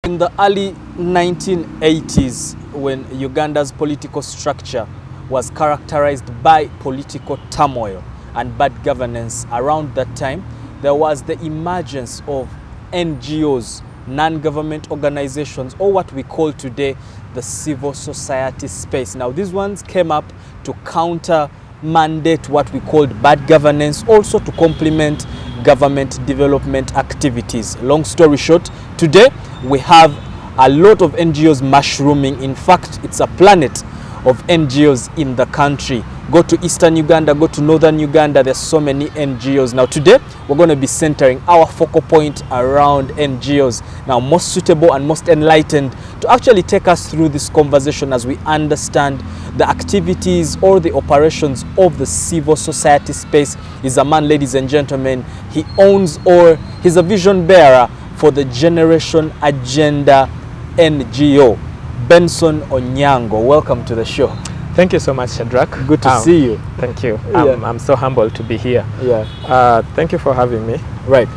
In the early 1980s, when Uganda's political structure was characterized by political turmoil and bad governance, around that time, there was the emergence of NGOs, non-government organizations, or what we call today the civil society space. Now, these ones came up to counter mandate what we called bad governance, also to complement government development activities. Long story short, today we have a lot of NGOs mushrooming. In fact, it's a planet of NGOs in the country. Go to Eastern Uganda, go to Northern Uganda, there's so many NGOs. Now today, we're going to be centering our focal point around NGOs. Now, most suitable and most enlightened to actually take us through this conversation as we understand the activities or the operations of the civil society space is a man, ladies and gentlemen. He owns, or he's a vision bearer for the Jeneration Agenda NGO. Benson Onyango, welcome to the show. Thank you so much, Shadrach. Good to see you. Thank you. Yeah. I'm so humbled to be here. Yeah. Thank you for having me. Right.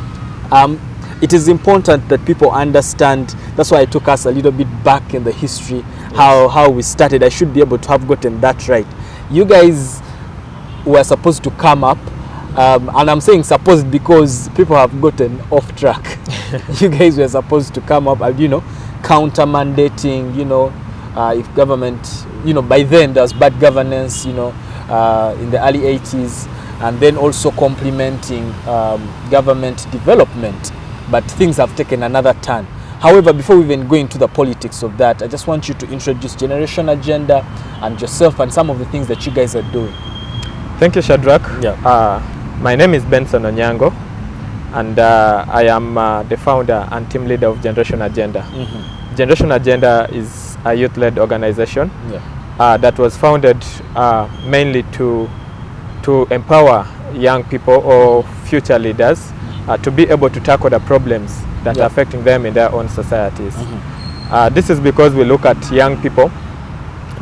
It is important that people understand. That's why I took us a little bit back in the history, how we started. I should be able to have gotten that right. You guys were supposed to come up, and I'm saying supposed because people have gotten off track. You guys were supposed to come up and, counter mandating, if government, by then there's bad governance, in the early 80s, and then also complementing government development. But things have taken another turn. However, before we even go into the politics of that, I just want you to introduce Jeneration Agenda and yourself and some of the things that you guys are doing. Thank you, Shadrach. Yeah. My name is Benson Onyango, and I am the founder and team leader of Jeneration Agenda. Mm-hmm. Jeneration Agenda is a youth-led organization that was founded mainly to empower young people or future leaders to be able to tackle the problems that are affecting them in their own societies. Mm-hmm. This is because we look at young people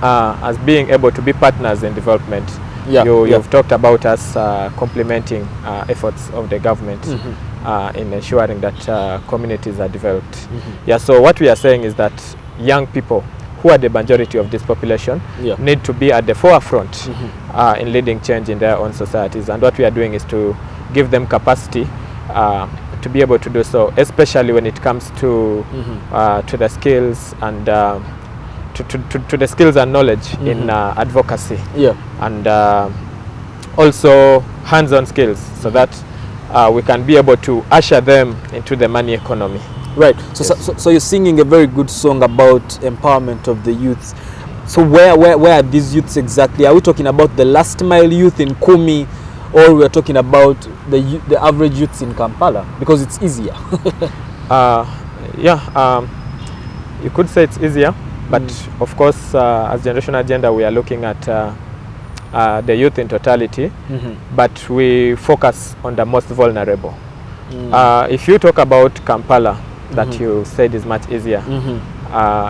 as being able to be partners in development. You've talked about us complementing efforts of the government in ensuring that communities are developed. Mm-hmm. So what we are saying is that young people, who are the majority of this population, need to be at the forefront in leading change in their own societies. And what we are doing is to give them capacity to be able to do so, especially when it comes to the skills and to the skills and knowledge in advocacy, and also hands-on skills, so that we can be able to usher them into the money economy. Right. So you're singing a very good song about empowerment of the youths. So where are these youths exactly? Are we talking about the last mile youth in Kumi, or we're talking about the average youths in Kampala? Because it's easier. You could say it's easier. But of course, as Jeneration Agenda, we are looking at the youth in totality, but we focus on the most vulnerable. If you talk about Kampala, that you said is much easier,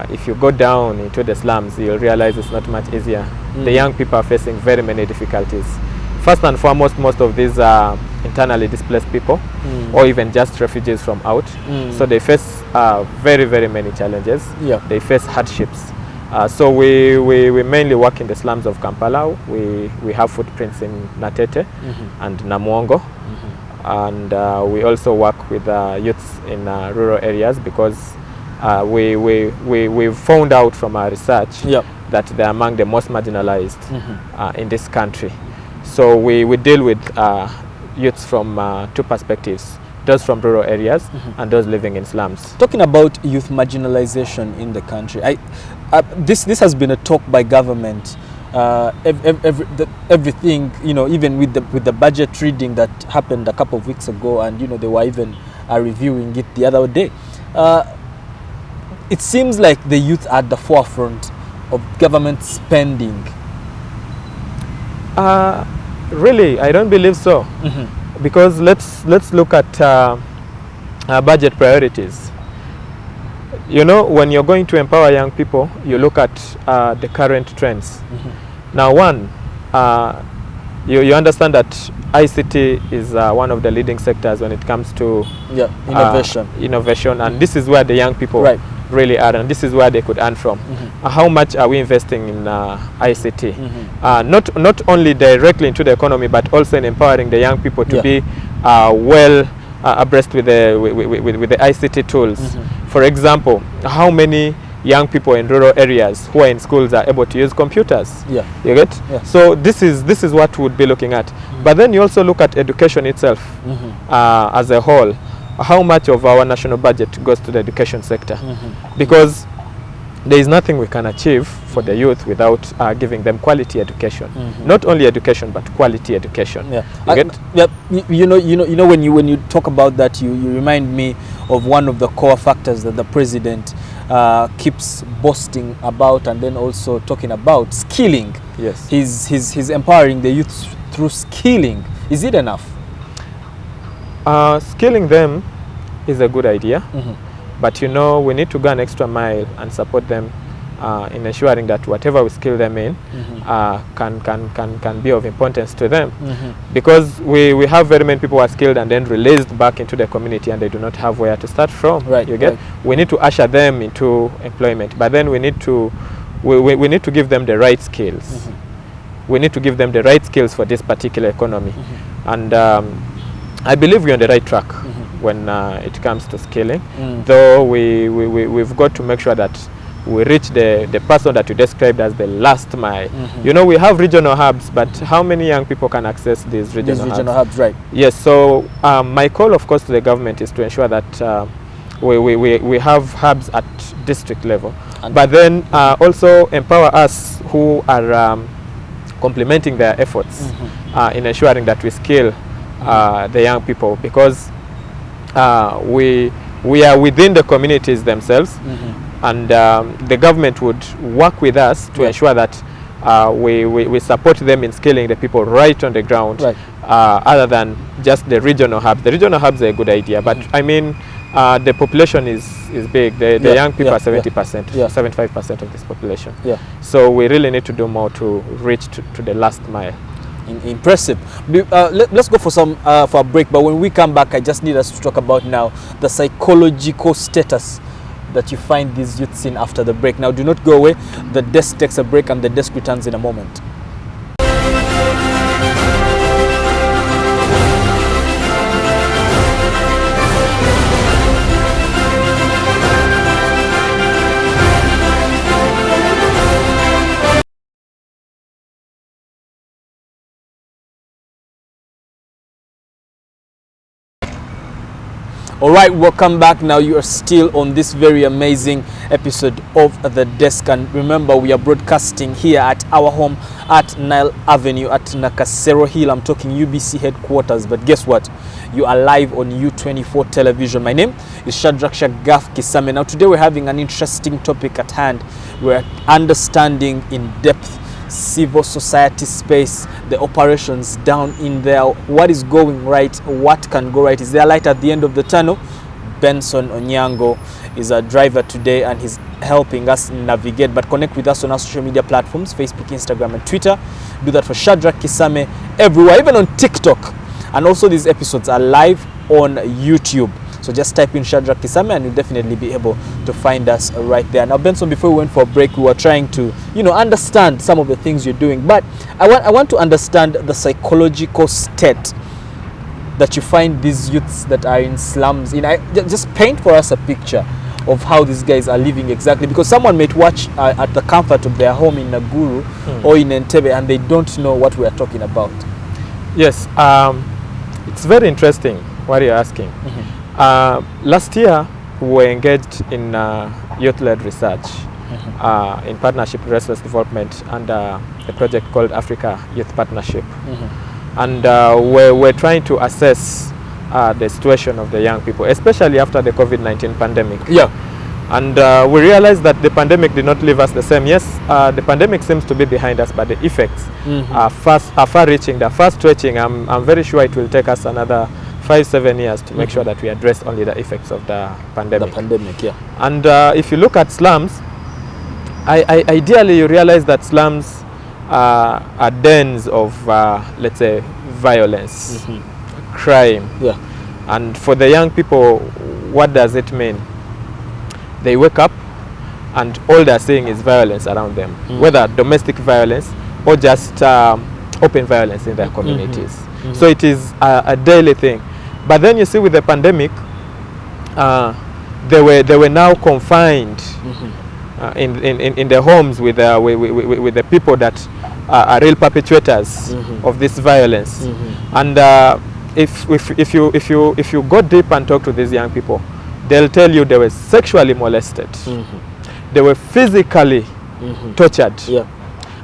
if you go down into the slums, you'll realize it's not much easier. The young people are facing very many difficulties. First and foremost, most of these are internally displaced people, or even just refugees from out. So they face very, very many challenges. They face hardships. So we mainly work in the slums of Kampala. We have footprints in Natete and Namwongo. And we also work with youths in rural areas, because we've found out from our research that they're among the most marginalized in this country. So we deal with youths from two perspectives: those from rural areas and those living in slums. Talking about youth marginalization in the country, this has been a talk by government. Everything, even with the budget reading that happened a couple of weeks ago, and they were even reviewing it the other day. It seems like the youth are at the forefront of government spending. Really, I don't believe so. Because let's look at budget priorities. When you're going to empower young people, you look at the current trends. Now, one, you understand that ICT is one of the leading sectors when it comes to innovation, and this is where the young people really are, and this is where they could earn from. How much are we investing in ICT? Not only directly into the economy, but also in empowering the young people to be well abreast with the ICT tools. For example, how many young people in rural areas who are in schools are able to use computers? You get? So this is what we'd be looking at. But then you also look at education itself as a whole. How much of our national budget goes to the education sector? Because there is nothing we can achieve for the youth without giving them quality education. Not only education, but quality education. You know, when you talk about that, you remind me of one of the core factors that the president keeps boasting about, and then also talking about skilling. Yes. He's empowering the youth through skilling. Is it enough? Skilling them is a good idea, but you know, we need to go an extra mile and support them in ensuring that whatever we skill them in can be of importance to them. Because we have very many people who are skilled and then released back into the community, and they do not have where to start from. You get? We need to usher them into employment, but then we need to give them the right skills. We need to give them the right skills for this particular economy. And I believe we're on the right track when it comes to skilling, though we've got to make sure that we reach the person that you described as the last mile. You know, we have regional hubs, but how many young people can access these regional hubs? Yes, so my call, of course, to the government is to ensure that we have hubs at district level, but then also empower us who are complementing their efforts in ensuring that we skill the young people, because we are within the communities themselves, and the government would work with us to ensure that we support them in skilling the people right on the ground, other than just the regional hubs. The regional hubs are a good idea, but I mean, the population is big. The young people are 70%, 75% of this population. So we really need to do more to reach to the last mile. Impressive. Let's go for a break, but when we come back, I just need us to talk about now the psychological status that you find these youths in after the break. Now, do not go away. The desk takes a break and the desk returns in a moment. All right, welcome back. Now you are still on this very amazing episode of The Desk, and remember, we are broadcasting here at our home at Nile Avenue at Nakasero Hill. I'm talking UBC headquarters, but guess what? You are live on U24 television. My name is Shadrach Shagaf Kisame. Now today we're having an interesting topic at hand. We're understanding in depth civil society space, the operations down in there, what is going right, what can go right, is there light at the end of the tunnel? Benson Onyango is a driver today, and he's helping us navigate. But connect with us on our social media platforms, Facebook, Instagram and Twitter. Do that for Shadrach Kisame everywhere, even on TikTok. And also these episodes are live on YouTube. So just type in Shadrach Kisame and you'll definitely be able to find us right there. Now, Benson, before we went for a break, we were trying to, understand some of the things you're doing. But I want to understand the psychological state that you find these youths that are in slums in. Just paint for us a picture of how these guys are living exactly, because someone might watch at the comfort of their home in Naguru or in Entebbe, and they don't know what we are talking about. Yes, it's very interesting what you're asking. Last year, we were engaged in youth-led research in partnership with Resource Development under a project called Africa Youth Partnership. And we're trying to assess the situation of the young people, especially after the COVID-19 pandemic. And we realized that the pandemic did not leave us the same. Yes, the pandemic seems to be behind us, but the effects are far-reaching, they're far-stretching. I'm very sure it will take us another 5-7 years to make sure that we address only the effects of the pandemic. And if you look at slums, ideally you realize that slums are dens of, let's say, violence, crime. And for the young people, what does it mean? They wake up and all they're seeing is violence around them, whether domestic violence or just open violence in their communities. So it is a daily thing. But then you see, with the pandemic, they were now confined in their homes with the people that are real perpetrators of this violence. And if you go deep and talk to these young people, they'll tell you they were sexually molested, they were physically tortured,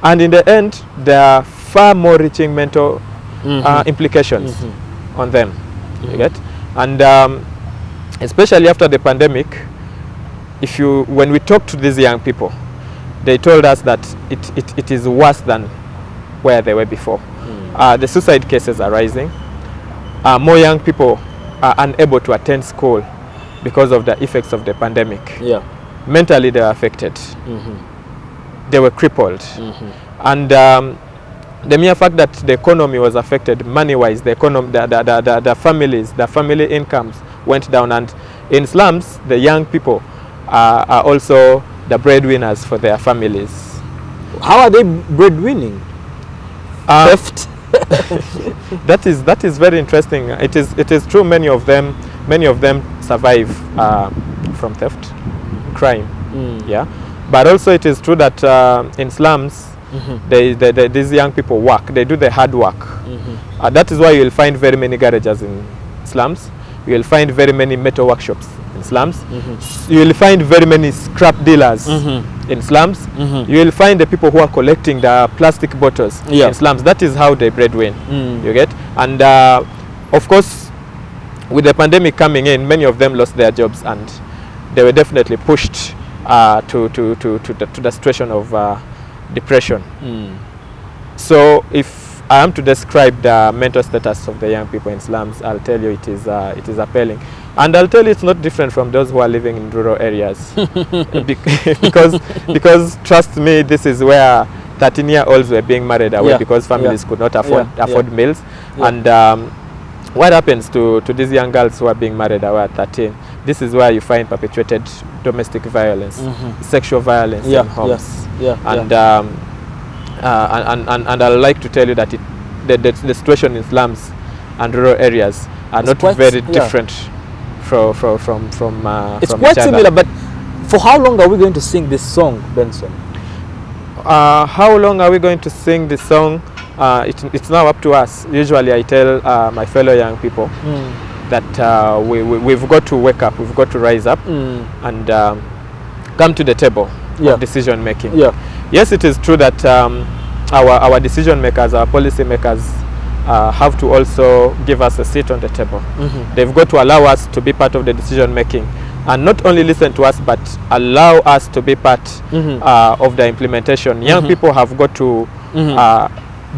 and in the end there are far more reaching mental implications on them. You get? And especially after the pandemic, when we talk to these young people, they told us that it is worse than where they were before. The suicide cases are rising. More young people are unable to attend school because of the effects of the pandemic. Mentally they were affected. They were crippled. And the mere fact that the economy was affected money-wise, the families, the family incomes went down. And in slums, the young people are also the breadwinners for their families. How are they breadwinning? Theft? That is very interesting. It is true. Many of them survive from theft, crime. But also it is true that in slums, these young people work. They do the hard work. That is why you will find very many garages in slums. You will find very many metal workshops in slums. You will find very many scrap dealers in slums. You will find the people who are collecting the plastic bottles in slums. That is how they breadwin. You get? And of course, with the pandemic coming in, many of them lost their jobs, and they were definitely pushed to the situation of depression. So if I am to describe the mental status of the young people in slums, I'll tell you it is appalling. And I'll tell you it's not different from those who are living in rural areas. because trust me, this is where 13-year-olds were being married away because families could not afford meals. And what happens to these young girls who are being married away at 13? This is where you find perpetuated domestic violence, sexual violence in homes. And I'd like to tell you that the situation in slums and rural areas are not very different from it's quite similar. But for how long are we going to sing this song, Benson? How long are we going to sing this song? It's now up to us. Usually I tell my fellow young people that we've got to wake up, we've got to rise up and come to the table of decision making. Yes, it is true that our decision makers, our policy makers have to also give us a seat on the table. They've got to allow us to be part of the decision making, and not only listen to us but allow us to be part of the implementation. Young people have got to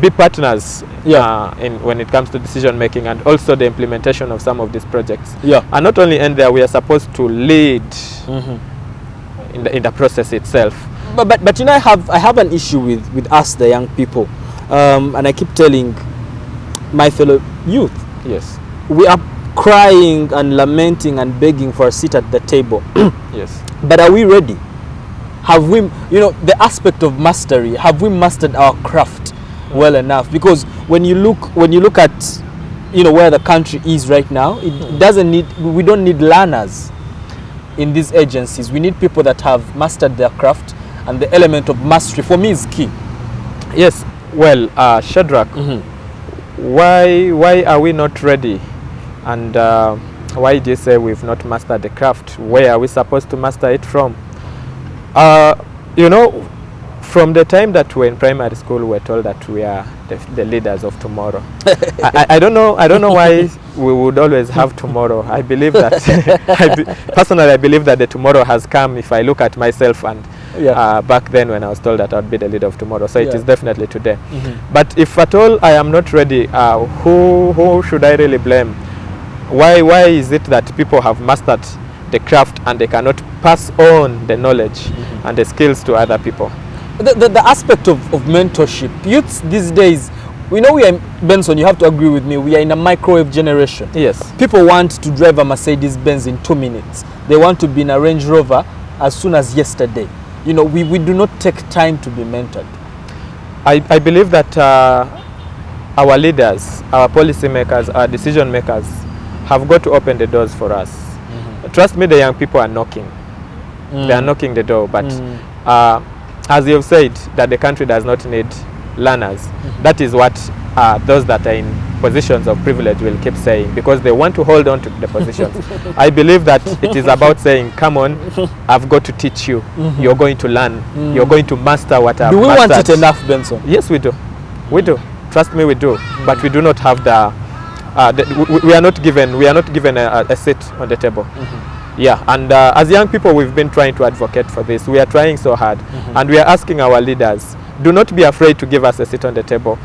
be partners when it comes to decision making and also the implementation of some of these projects. And not only end there, we are supposed to lead in the process itself. But you know, I have an issue with us, the young people, and I keep telling my fellow youth, we are crying and lamenting and begging for a seat at the table. But are we ready? Have we, you know, the aspect of mastery, have we mastered our craft well enough? Because when you look at, you know, where the country is right now, we don't need learners in these agencies. We need people that have mastered their craft, and the element of mastery for me is key. Yes, well, Shadrach, why are we not ready? And why do you say we've not mastered the craft? Where are we supposed to master it from? You know, from the time that we're in primary school, we're told that we are the leaders of tomorrow. I don't know why we would always have tomorrow. I believe that personally, I believe that the tomorrow has come. If I look at myself and back then when I was told that I would be the leader of tomorrow, so it is definitely today. But if at all I am not ready, who should I really blame? Why is it that people have mastered the craft and they cannot pass on the knowledge and the skills to other people? The aspect of mentorship, youths these days, we know Benson, you have to agree with me, we are in a microwave generation. Yes. People want to drive a Mercedes-Benz in 2 minutes. They want to be in a Range Rover as soon as yesterday. you know, we do not take time to be mentored? I believe that our leaders, our policymakers, our decision makers have got to open the doors for us. Trust me, the young people are knocking. They are knocking the door, but as you've said, that the country does not need learners. That is what those that are in positions of privilege will keep saying, because they want to hold on to the positions. I believe that it is about saying, come on, I've got to teach you. You're going to learn. You're going to master what I've mastered. Do we want it enough, Benson? Yes, we do. We do. Trust me, we do. But we do not have we are not given a seat on the table. Yeah, and as young people, we've been trying to advocate for this. We are trying so hard, and we are asking our leaders, do not be afraid to give us a seat on the table.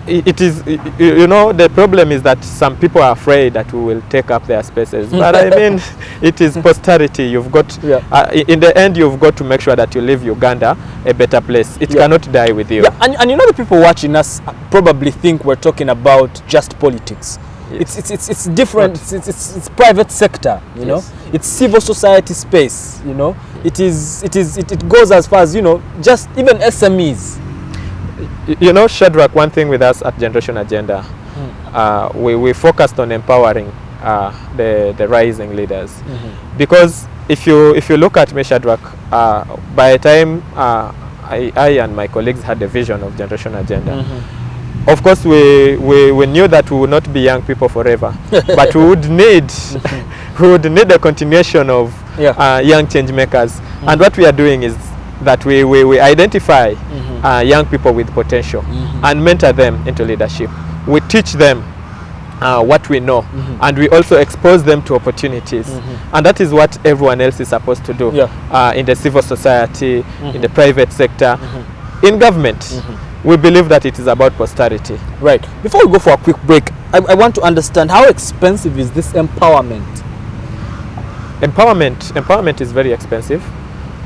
It is, you know, the problem is that some people are afraid that we will take up their spaces. But I mean, it is posterity. You've got, in the end, you've got to make sure that you leave Uganda a better place. It cannot die with you. Yeah, and you know, the people watching us probably think we're talking about just politics. Yes. It's different. It's private sector, you know. It's civil society space, you know. It goes as far as, you know, just even SMEs. You know, Shadrach, one thing with us at Generation Agenda, we focused on empowering the rising leaders, because if you look at me, Shadrach, by the time I and my colleagues had the vision of Generation Agenda. Of course, we knew that we would not be young people forever, but we would need a continuation of young change makers. And what we are doing is that we identify young people with potential and mentor them into leadership. We teach them what we know, and we also expose them to opportunities. And that is what everyone else is supposed to do in the civil society, in the private sector, in government. We believe that it is about posterity. Right. Before we go for a quick break, I want to understand, how expensive is this empowerment? Empowerment is very expensive,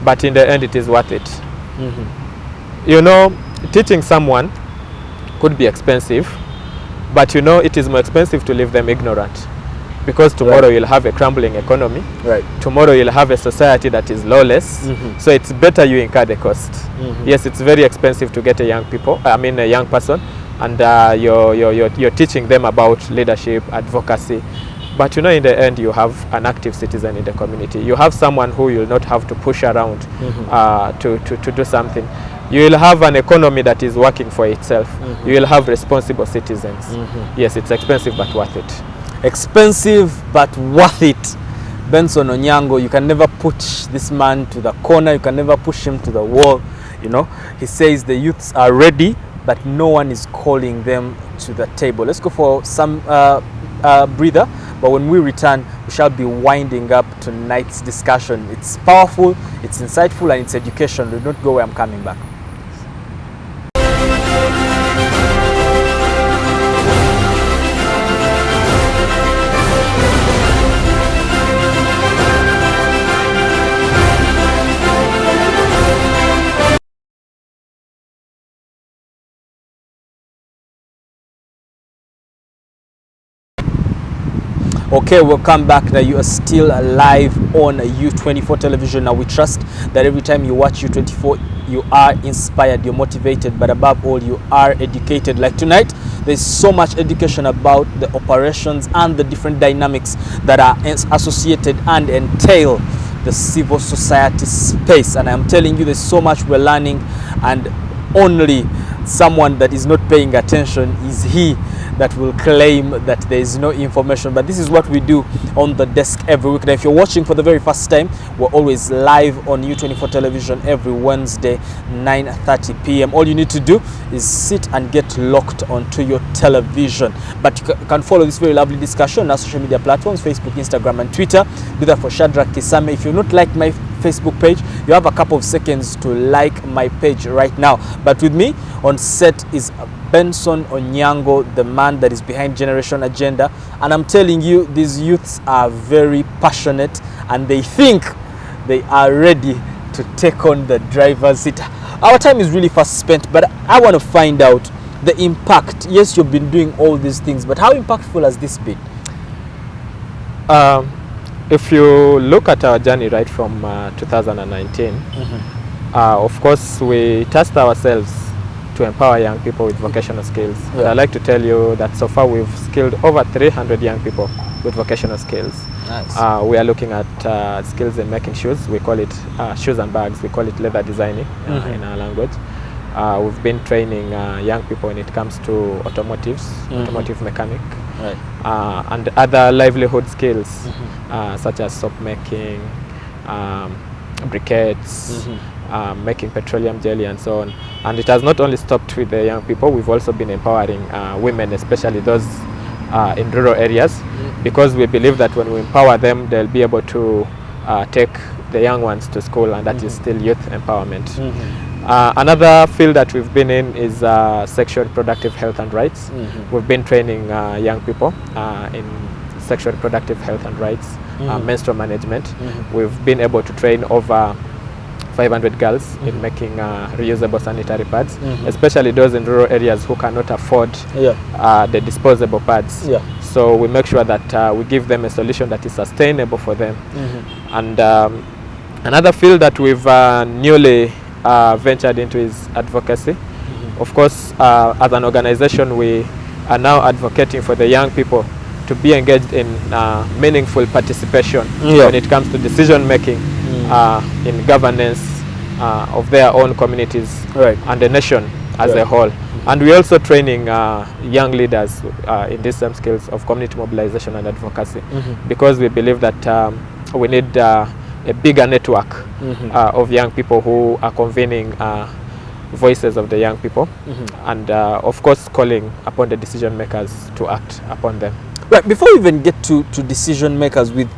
but in the end it is worth it. You know, teaching someone could be expensive, but you know, it is more expensive to leave them ignorant, because tomorrow you'll have a crumbling economy. Tomorrow you'll have a society that is lawless. So it's better you incur the cost. Yes, it's very expensive to get a young person, and you're teaching them about leadership, advocacy. But you know, in the end, you have an active citizen in the community. You have someone who you'll not have to push around to do something. You will have an economy that is working for itself. You will have responsible citizens. Yes, it's expensive but worth it. Expensive but worth it. Benson Onyango, you can never push this man to the corner. You can never push him to the wall. You know, he says the youths are ready, but no one is calling them to the table. Let's go for some breather. But when we return, we shall be winding up tonight's discussion. It's powerful, it's insightful, and it's education. Do not go where I'm coming back. Okay, welcome back. Now you are still live on U24 television. Now we trust that every time you watch U24, you are inspired, you're motivated, but above all, you are educated. Like tonight, there's so much education about the operations and the different dynamics that are associated and entail the civil society space. And I'm telling you, there's so much we're learning, and only someone that is not paying attention is he that will claim that there is no information. But this is what we do on the desk every week. Now, if you're watching for the very first time, we're always live on U24 television every Wednesday, 9:30 p.m. All you need to do is sit and get locked onto your television. But you can follow this very lovely discussion on our social media platforms, Facebook, Instagram, and Twitter. Do that for Shadrach Kisame. If you not like my Facebook page, you have a couple of seconds to like my page right now. But with me on set is Benson Onyango, the man that is behind Generation Agenda. And I'm telling you, these youths are very passionate, and they think they are ready to take on the driver's seat. Our time is really fast spent, but I want to find out the impact. Yes, you've been doing all these things, but how impactful has this been? If you look at our journey right from 2019, Of course, we tasked ourselves to empower young people with vocational skills. And I'd like to tell you that so far we've skilled over 300 young people with vocational skills. Nice. We are looking at skills in making shoes. We call it shoes and bags. We call it leather designing in our language. We've been training young people when it comes to automotive mechanic, right. And other livelihood skills such as soap making, briquettes, making petroleum jelly and so on. And it has not only stopped with the young people, we've also been empowering women, especially those in rural areas, because we believe that when we empower them, they'll be able to take the young ones to school, and that is still youth empowerment. Another field that we've been in is sexual reproductive health and rights. We've been training young people in sexual reproductive health and rights, menstrual management. We've been able to train over 500 girls in making reusable sanitary pads, especially those in rural areas who cannot afford the disposable pads. So we make sure that we give them a solution that is sustainable for them. And another field that we've newly ventured into is advocacy. Of course, as an organization, we are now advocating for the young people to be engaged in meaningful participation when it comes to decision making in governance of their own communities and the nation as a whole. And we're also training young leaders in these same skills of community mobilization and advocacy, because we believe that we need a bigger network of young people who are convening voices of the young people, and of course calling upon the decision makers to act upon them. Right, before we even get to decision makers with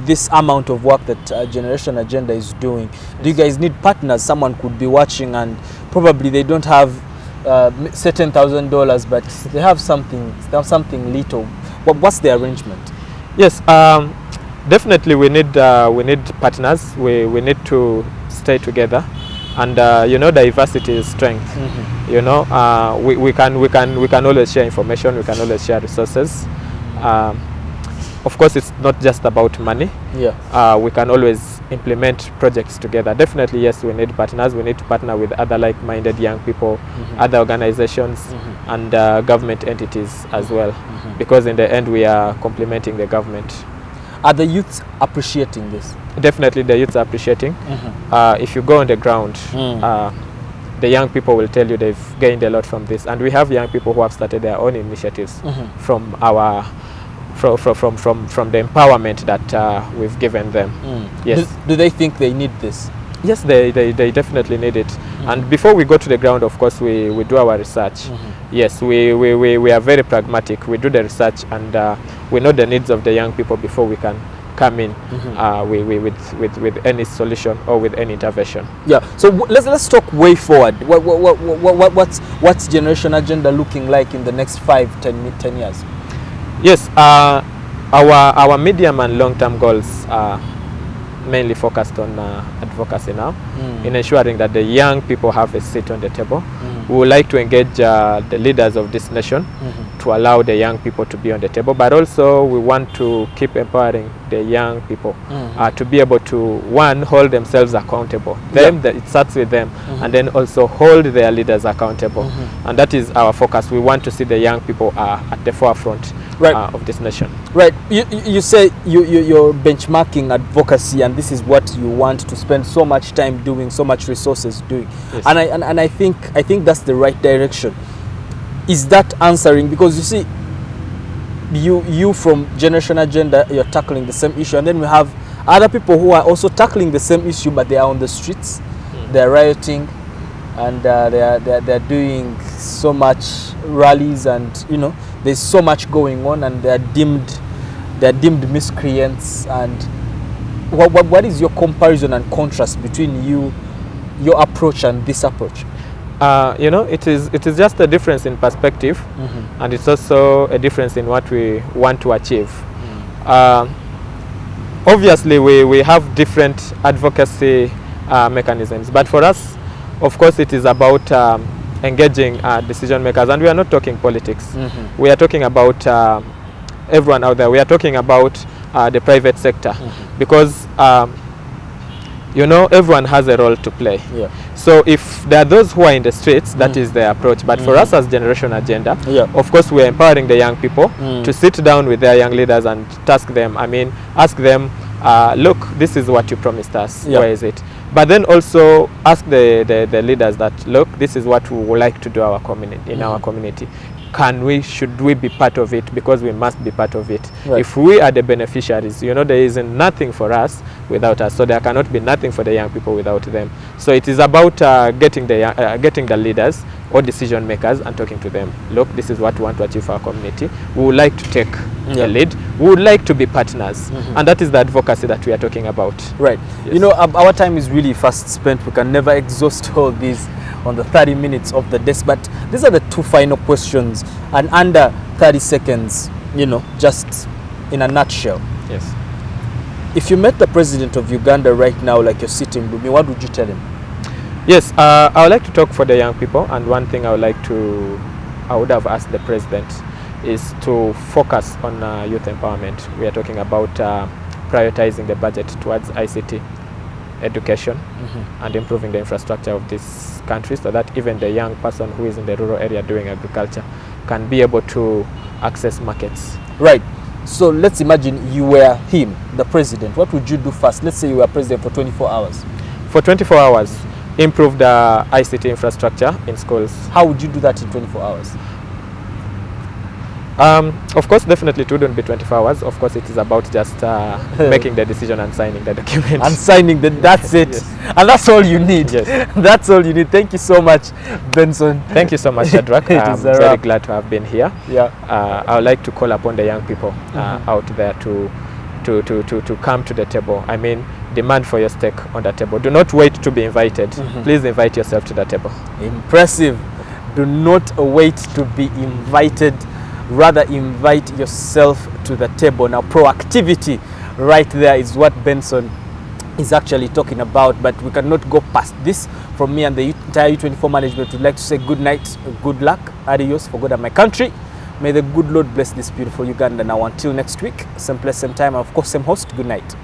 this amount of work that Generation Agenda is doing, do you guys need partners? Someone could be watching and probably they don't have say $10,000, but they have something little. What's the arrangement? Yes, definitely we need partners. We need to stay together, and you know, diversity is strength. You know, we can always share information. We can always share resources. Of course, it's not just about money. We can always implement projects together. Definitely, yes, we need partners. We need to partner with other like-minded young people, other organizations, and government entities as well, because in the end we are complementing the government. Are the youths appreciating this? Definitely, the youths are appreciating. If you go on the ground, the young people will tell you they've gained a lot from this, and we have young people who have started their own initiatives from our from the empowerment that we've given them. Yes. Do they think they need this? Yes, they definitely need it. And before we go to the ground, of course, we do our research. Yes, we are very pragmatic. We do the research, and we know the needs of the young people before we can come in with any solution or with any intervention. Yeah. So let's talk way forward. What's Generation Agenda looking like in the next 5-10 years? Yes, our medium and long-term goals are mainly focused on advocacy now, in ensuring that the young people have a seat on the table. We would like to engage the leaders of this nation to allow the young people to be on the table, but also we want to keep empowering the young people to be able to, one, hold themselves accountable. It starts with them, and then also hold their leaders accountable. And that is our focus. We want to see the young people at the forefront of this nation. Right. You say you're benchmarking advocacy, and this is what you want to spend so much time doing, so much resources doing. Yes. And I think that's the right direction. Is that answering? Because you see, you from Generation Agenda, you're tackling the same issue, and then we have other people who are also tackling the same issue, but they are on the streets, they're rioting, and they're doing so much rallies, and you know, there's so much going on, and they're deemed miscreants. And what is your comparison and contrast between your approach and this approach? You know, it is just a difference in perspective, and it's also a difference in what we want to achieve. Obviously, we have different advocacy mechanisms, but for us, of course, it is about engaging decision makers, and we are not talking politics. We are talking about everyone out there. We are talking about the private sector, because you know, everyone has a role to play. Yeah. So if there are those who are in the streets, that is their approach. But for us as Generation Agenda, of course, we are empowering the young people to sit down with their young leaders and ask them, look, this is what you promised us. Where is it? But then also ask the leaders that, look, this is what we would like to do our community, in our community. Should we be part of it? Because we must be part of it. Right. If we are the beneficiaries, you know, there is nothing for us without us. So there cannot be nothing for the young people without them. So it is about getting the leaders or decision makers and talking to them. Look, this is what we want to achieve for our community. We would like to take the lead. We would like to be partners. And that is the advocacy that we are talking about. Right. Yes. You know, our time is really fast spent. We can never exhaust all these on the 30 minutes of the desk, but these are the two final questions, and under 30 seconds, you know, just in a nutshell. Yes. If you met the president of Uganda right now, like you're sitting with me, what would you tell him? Yes, I would like to talk for the young people, and one thing I would have asked the president is to focus on youth empowerment. We are talking about prioritizing the budget towards ICT, education, and improving the infrastructure of this country, so that even the young person who is in the rural area doing agriculture can be able to access markets. Right. So let's imagine you were him, the president. What would you do first? Let's say you were president for 24 hours. For 24 hours, improve the ICT infrastructure in schools. How would you do that in 24 hours? Of course, definitely it wouldn't be 24 hours. Of course, it is about just making the decision and signing the document. And signing that's it. Yes. And that's all you need. Yes. That's all you need. Thank you so much, Benson. Thank you so much, Shadrach. I'm very glad to have been here. Yeah. I would like to call upon the young people out there to come to the table. I mean, demand for your stake on the table. Do not wait to be invited. Please invite yourself to the table. Impressive. Do not wait to be invited. Rather, invite yourself to the table. Now, proactivity right there is what Benson is actually talking about, but we cannot go past this. From me and the entire U24 management, would like to say good night, good luck, adios, for God and my country. May the good Lord bless this beautiful Uganda. Now, until next week, same place, same time, and of course, same host, good night.